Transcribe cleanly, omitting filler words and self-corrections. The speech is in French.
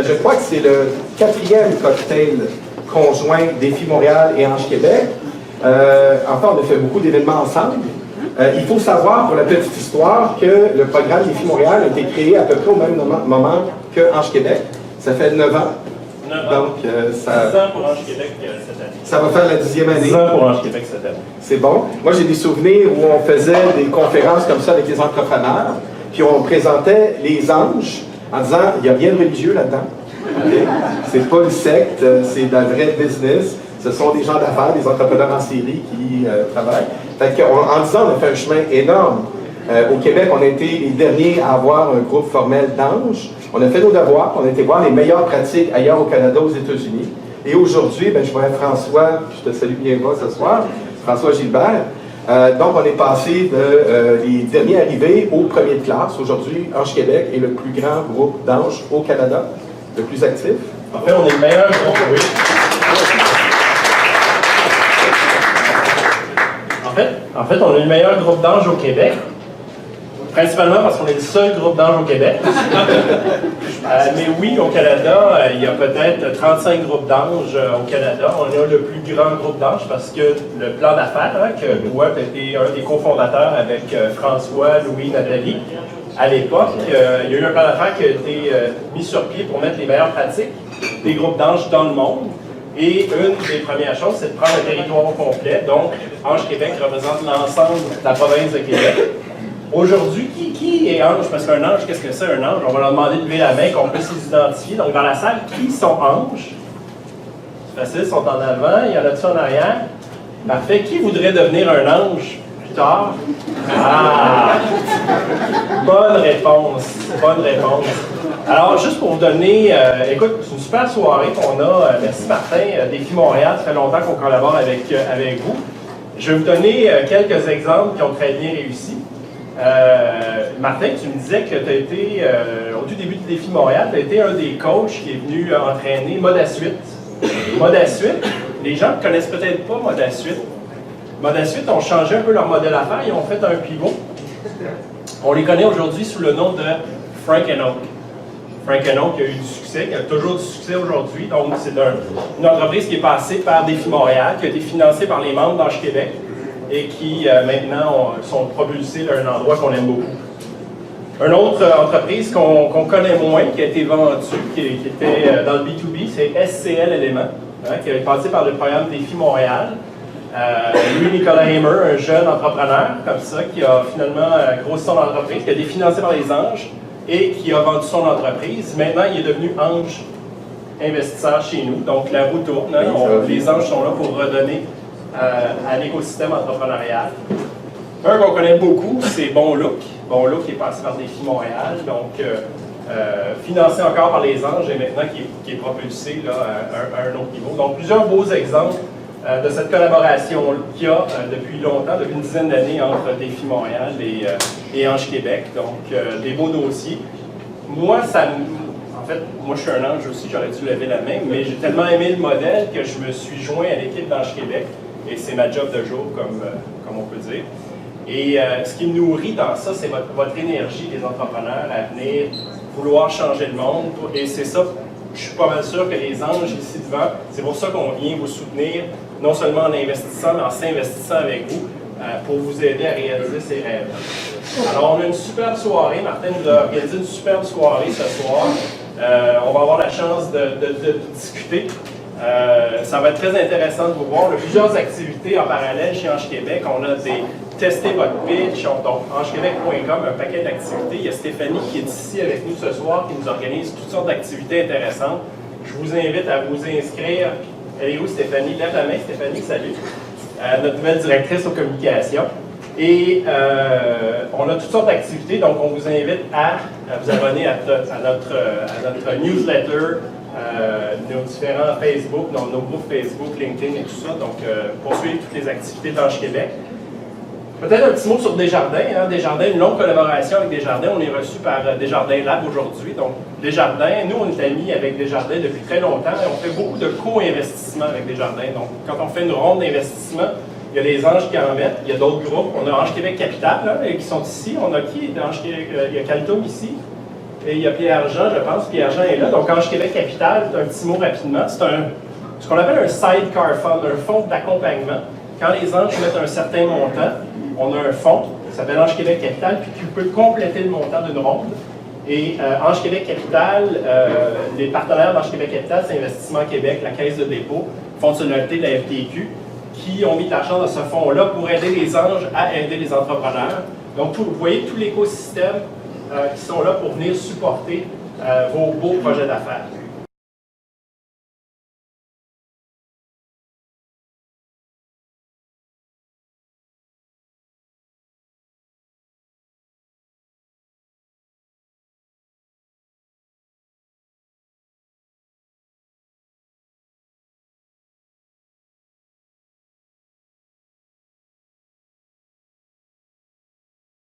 je crois que c'est le 4e cocktail conjoint Défi Montréal et Ange Québec. Enfin, on a fait beaucoup d'événements ensemble. Il faut savoir, pour la petite histoire, que le programme Défi Montréal a été créé à peu près au même moment que Ange Québec. Ça fait 9 ans. 9 ans. Donc, 10 ans pour Ange Québec cette année. Ça va faire la 10e année. 10 ans pour Ange Québec cette année. C'est bon. Moi, j'ai des souvenirs où on faisait des conférences comme ça avec les entrepreneurs, puis on présentait les anges en disant, il n'y a rien de religieux là-dedans. Okay? C'est pas une secte, c'est de la vraie business. Ce sont des gens d'affaires, des entrepreneurs en série qui travaillent. Fait en 10 ans, on a fait un chemin énorme. Au Québec, on a été les derniers à avoir un groupe formel d'anges. On a fait nos devoirs, on a été voir les meilleures pratiques ailleurs au Canada, aux États-Unis. Et aujourd'hui, je vois François, je te salue bien bas ce soir, François Gilbert. Donc, on est passé des derniers arrivés au premier de classe. Aujourd'hui, Ange Québec est le plus grand groupe d'anges au Canada, le plus actif. En fait, on est le meilleur groupe, oui. En fait, on est le meilleur groupe d'anges au Québec. Principalement parce qu'on est le seul groupe d'anges au Québec. Mais oui, au Canada, il y a peut-être 35 groupes d'anges au Canada. On a le plus grand groupe d'anges parce que le plan d'affaires, que Web était un des cofondateurs avec François, Louis, Nathalie, à l'époque, il y a eu un plan d'affaires qui a été mis sur pied pour mettre les meilleures pratiques des groupes d'anges dans le monde. Et une des premières choses, c'est de prendre un territoire au complet. Donc, Ange Québec représente l'ensemble de la province de Québec. Aujourd'hui, qui est ange? Parce qu'un ange, qu'est-ce que c'est un ange? On va leur demander de lever la main, qu'on puisse les identifier. Donc, dans la salle, qui sont anges? C'est facile, ils sont en avant. Il y en a-tu en arrière? Parfait. Qui voudrait devenir un ange plus tard? Ah! Bonne réponse. Bonne réponse. Alors, juste pour vous donner, écoute, c'est une super soirée qu'on a. Merci Martin, Défi Montréal, ça fait longtemps qu'on collabore avec vous. Je vais vous donner quelques exemples qui ont très bien réussi. Martin, tu me disais que tu as été, au tout début du Défi Montréal, tu as été un des coachs qui est venu entraîner Mode à Suite. Mode à Suite, les gens ne connaissent peut-être pas Mode à Suite. Mode à Suite ont changé un peu leur modèle d'affaires, ils ont fait un pivot. On les connaît aujourd'hui sous le nom de Frank & Oak. Frank & Oak qui a eu du succès, qui a toujours du succès aujourd'hui. Donc, c'est une entreprise qui est passée par Défi Montréal, qui a été financée par les membres d'Ange Québec et qui, maintenant, sont propulsés vers un endroit qu'on aime beaucoup. Une autre entreprise qu'on connaît moins, qui a été vendue, qui était dans le B2B, c'est SCL Éléments, qui est passé par le programme Défi Montréal. Louis-Nicolas Hamer, un jeune entrepreneur comme ça, qui a finalement grossi son entreprise, qui a été financé par les anges et qui a vendu son entreprise. Maintenant, il est devenu ange investisseur chez nous. Donc, la roue tourne. Les anges sont là pour redonner à l'écosystème entrepreneurial. Un qu'on connaît beaucoup, c'est Bon Look. Bon Look est passé par Défi Montréal, donc financé encore par les anges et maintenant qui est propulsé là, à un autre niveau. Donc, plusieurs beaux exemples de cette collaboration qu'il y a depuis longtemps, depuis une dizaine d'années entre Défi Montréal et Ange Québec. Donc, des beaux dossiers. Moi, moi, je suis un ange aussi, j'aurais dû lever la main, mais j'ai tellement aimé le modèle que je me suis joint à l'équipe d'Ange Québec. Et c'est ma job de jour, comme on peut dire. Et ce qui me nourrit dans ça, c'est votre énergie, les entrepreneurs, à venir vouloir changer le monde. Et c'est ça, je suis pas mal sûr que les anges ici devant, c'est pour ça qu'on vient vous soutenir, non seulement en investissant, mais en s'investissant avec vous, pour vous aider à réaliser ces rêves. Alors, on a une superbe soirée. Martin nous a organisé une superbe soirée ce soir. On va avoir la chance de discuter. Ça va être très intéressant de vous voir. On a plusieurs activités en parallèle chez Ange Québec. On a tester votre pitch, donc angequebec.com, un paquet d'activités. Il y a Stéphanie qui est ici avec nous ce soir, qui nous organise toutes sortes d'activités intéressantes. Je vous invite à vous inscrire. Elle est où Stéphanie? Lève la main, Stéphanie, salut. Notre nouvelle directrice aux communications. Et on a toutes sortes d'activités, donc on vous invite à vous abonner à notre newsletter, nos différents Facebook, nos groupes Facebook, LinkedIn et tout ça, donc pour suivre toutes les activités d'Ange Québec. Peut-être un petit mot sur Desjardins. Desjardins, une longue collaboration avec Desjardins. On est reçu par Desjardins Lab aujourd'hui. Donc, Desjardins, nous, on est amis avec Desjardins depuis très longtemps et on fait beaucoup de co-investissement avec Desjardins. Donc, quand on fait une ronde d'investissement, il y a les anges qui en mettent, il y a d'autres groupes. On a Ange Québec Capital, qui sont ici. On a qui? Il y a Caltum ici. Et il y a Pierre-Jean, je pense. Pierre-Jean est là. Donc, Ange Québec Capital, un petit mot rapidement. C'est ce qu'on appelle un sidecar fund, un fonds d'accompagnement. Quand les anges mettent un certain montant, on a un fonds qui s'appelle Ange Québec Capital, puis qui peut compléter le montant d'une ronde. Et Ange Québec Capital, les partenaires d'Ange Québec Capital, c'est Investissement Québec, la Caisse de dépôt, Fonds de solidarité de la FTQ, qui ont mis de l'argent dans ce fonds-là pour aider les anges à aider les entrepreneurs. Donc, vous voyez tout l'écosystème qui sont là pour venir supporter vos beaux projets d'affaires.